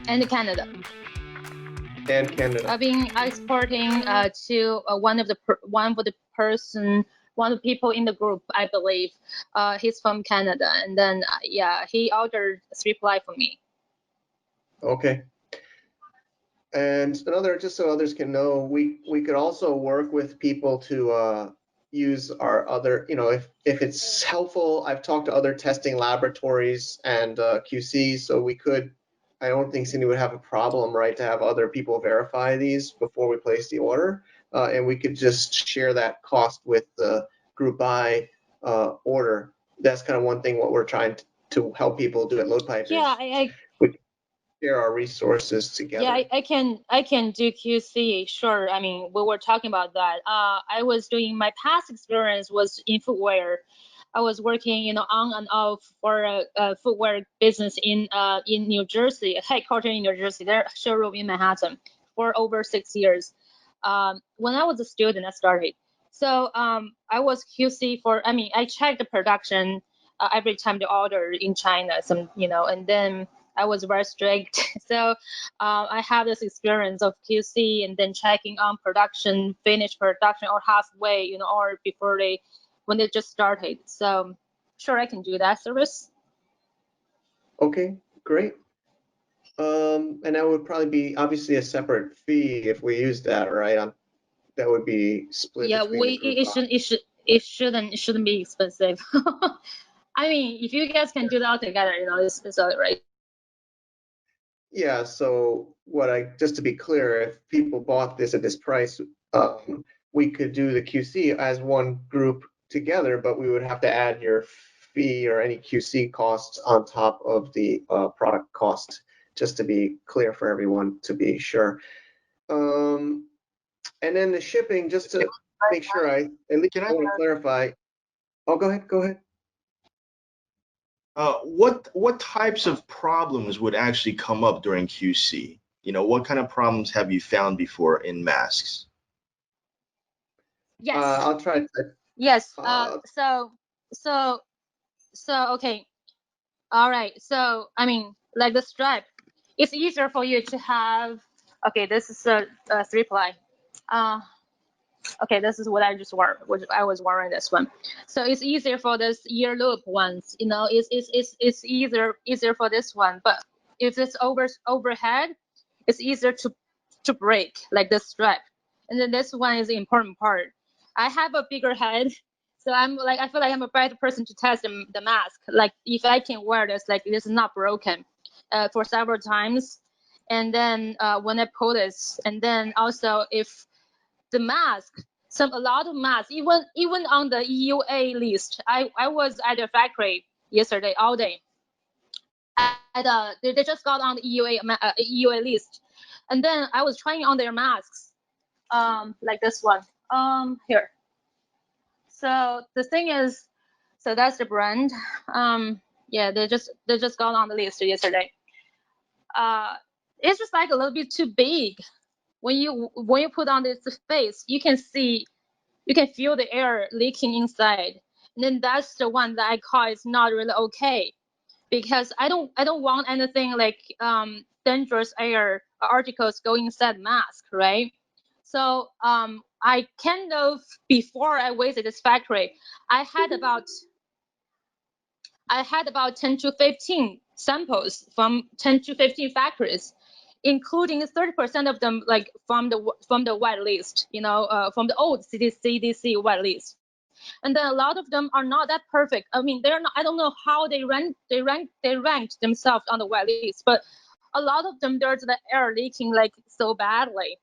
And Canada. And Canada. I've been exporting to one of the people in the group, I believe. He's from Canada, and then yeah, he ordered 3-ply for me. Okay. And another, just so others can know, we could also work with people to use our other, if it's helpful. I've talked to other testing laboratories and QCs, so we could. I don't think Cindy would have a problem, right, to have other people verify these before we place the order, and we could just share that cost with the group buy order. That's kind of one thing what we're trying to help people do at Loadpipe. Yeah, we share our resources together. Yeah, I can do QC, sure. I mean, we were talking about that. I was doing, my past experience was in footwear. I was working, on and off for a footwear business in New Jersey, headquartered in New Jersey, their showroom in Manhattan for over 6 years. When I was a student, I started. So I was QC I checked the production every time they order in China, and then I was very strict. So I have this experience of QC and then checking on production, finished production, or halfway, or before when they just started. So sure, I can do that service. Okay, great. And that would probably be obviously a separate fee if we use that, right? That would be split. Yeah, between the it shouldn't be expensive. I mean, if you guys can do that together, it's all right. Yeah. So just to be clear, if people bought this at this price, we could do the QC as one group together, but we would have to add your fee or any QC costs on top of the product cost, just to be clear for everyone to be sure. And then the shipping, just to make sure I want to clarify. Oh, go ahead. What types of problems would actually come up during QC? What kind of problems have you found before in masks? Yes. I'll try to. Yes. So okay. All right. So I mean, like the stripe, it's easier for you to have. Okay, this is a 3-ply. Okay, this is what I just wore. I was wearing this one. So it's easier for this ear loop ones. It's easier for this one. But if it's overhead, it's easier to break, like the strap. And then this one is the important part. I have a bigger head, so I feel like I'm a better person to test the mask. Like if I can wear this, like this is not broken, for several times. And then when I pull this, and then also if the mask, a lot of masks, even on the EUA list. I was at the factory yesterday all day. They just got on the EUA list, and then I was trying on their masks, like this one, here. So the thing is, so that's the brand. Yeah, they just got on the list yesterday. It's just like a little bit too big. When you put on this face, you can feel the air leaking inside. And then that's the one that I call is not really okay, because I don't want anything like dangerous air articles going inside mask, right? So I kind of, before I visited this factory, I had about 10 to 15 samples from 10 to 15 factories, including 30% of them like from the white list, from the old CDC white list. And then a lot of them are not that perfect. I mean, they're not. I don't know how they ranked themselves on the white list, but a lot of them, there's the air leaking like so badly.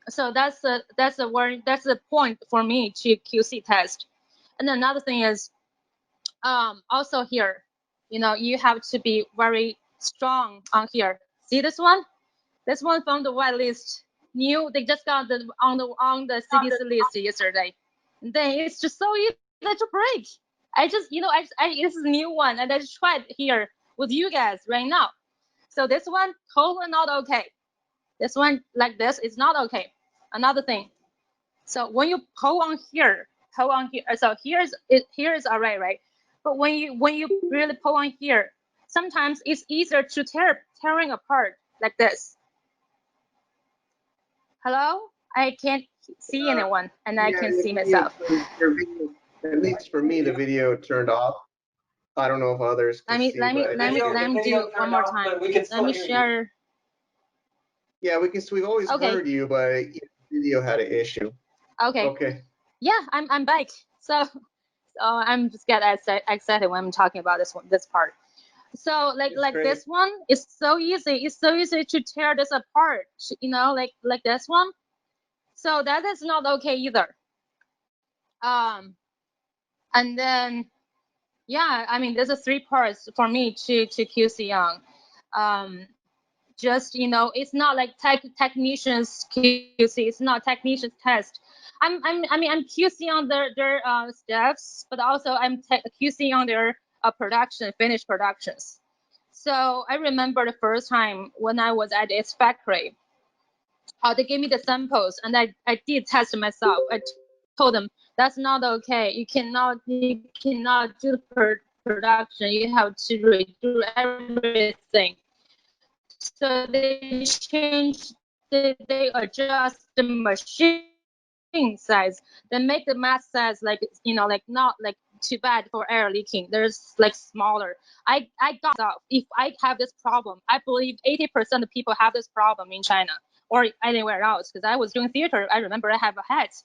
So that's the point for me to QC test. And then another thing is, also here, you have to be very strong on here. See this one? This one from the white list. New, they just got on the CDC list yesterday. And then it's just so easy to break. This is a new one, and I just tried here with you guys right now. So this one totally not okay. This one like this is not okay. Another thing. So when you pull on here. So here is alright, right? But when you really pull on here, sometimes it's easier to tearing apart like this. Hello? I can't see anyone, and I Yeah, can your see video, myself. at least for me, the video turned off. I don't know if others Let could me see, let me but let me let me do one more time. Let me share. yeah, we've always Okay. heard you, but the video had an issue. Okay. Okay. Yeah, I'm back. So I'm just get excited when I'm talking about this part. So like Great. this one is so easy. It's so easy to tear this apart. You know, like this one. So that is not okay either. And then yeah, I mean there's a 3 parts for me to QC on. Just it's not like technicians QC. It's not technicians test. I'm QC on their steps, but also I'm QC on their finished productions. So I remember the first time when I was at its factory, they gave me the samples and I did test myself. I told them that's not okay. You cannot do the production. You have to redo everything. So they adjust the machine size. They make the mask size like not like too bad for air leaking. There's like smaller. I got off. If I have this problem, I believe 80% of people have this problem in China or anywhere else. Because I was doing theater, I remember I have a hat,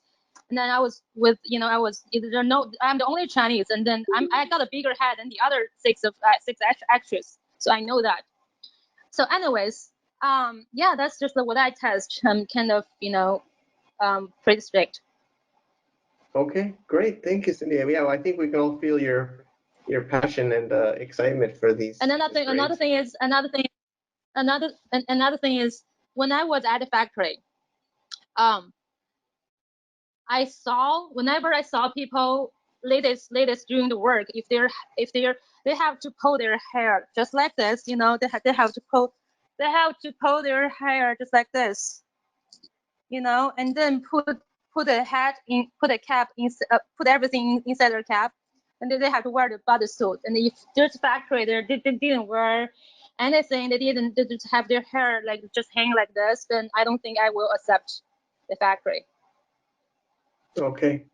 and then I was with I'm the only Chinese, and then I got a bigger hat than the other six actors, so I know that. So anyways, yeah, that's just what I test. I'm kind of pretty strict. Okay, great. Thank you, Cindy. Yeah, I think we can all feel your passion and excitement for these. And another thing is when I was at the factory, whenever I saw people latest doing the work, if they have to pull their hair just like this, they have to pull their hair just like this, and then put a hat in, put a cap in, put everything inside their cap, and then they have to wear the bodysuit. And if there's a factory there, they didn't wear anything, they just have their hair like just hang like this, then I don't think I will accept the factory. Okay,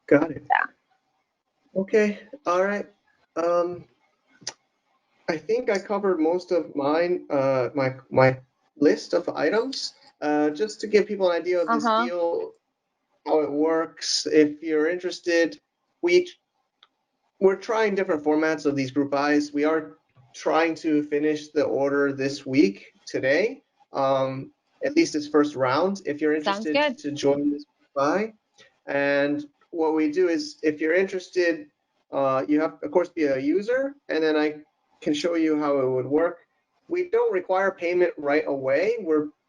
got it. Yeah. Okay, all right. I think I covered most of mine. My list of items. Just to give people an idea of this deal, how it works. If you're interested, we're trying different formats of these group buys. We are trying to finish the order this week, today, at least this first round. If you're interested to join this group buy, and what we do is, if you're interested, you have, of course, be a user, and then I can show you how it would work. We don't require payment right away.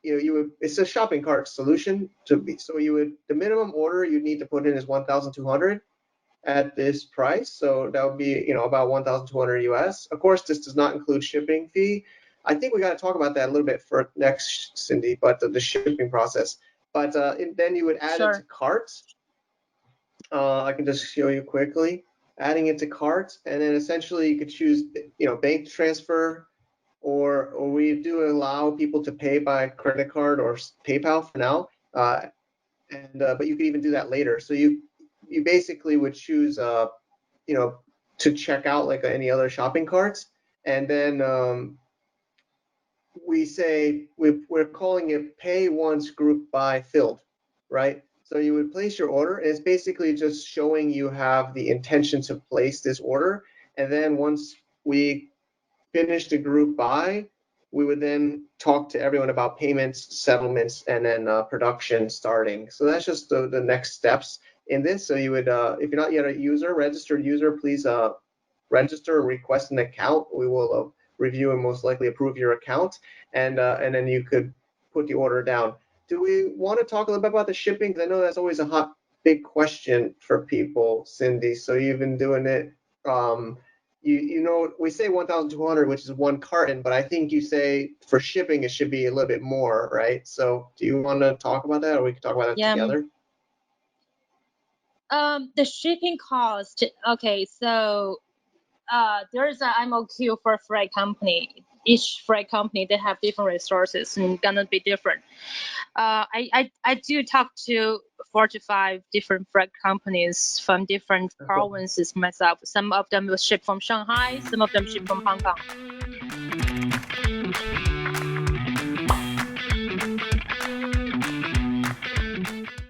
It's a shopping cart solution so the minimum order you need to put in is 1,200 at this price. So that would be, about 1,200 US. Of course, this does not include shipping fee. I think we got to talk about that a little bit for next, Cindy, but the shipping process. But then you would add it to cart. I can just show you quickly. Adding it to cart, and then essentially you could choose, bank transfer, or we do allow people to pay by credit card or PayPal for now. But you could even do that later. So you basically would choose, to check out like any other shopping carts, and then we say we're calling it pay once group buy filled, right? So you would place your order. And it's basically just showing you have the intention to place this order, and then once we finish the group buy, we would then talk to everyone about payments, settlements, and then production starting. So that's just the next steps in this. So you would, if you're not yet a registered user, please register and request an account. We will review and most likely approve your account, and then you could put the order down. Do we want to talk a little bit about the shipping? Because I know that's always a hot, big question for people, Cindy. So you've been doing it. We say 1,200, which is one carton, but I think you say for shipping it should be a little bit more, right? So do you want to talk about that, or we can talk about that together? The shipping cost. Okay, so there's an MOQ for freight company. each freight company, they have different resources and gonna be different. I do talk to 4 to 5 different freight companies from different provinces myself. Some of them will ship from Shanghai, some of them ship from Hong Kong.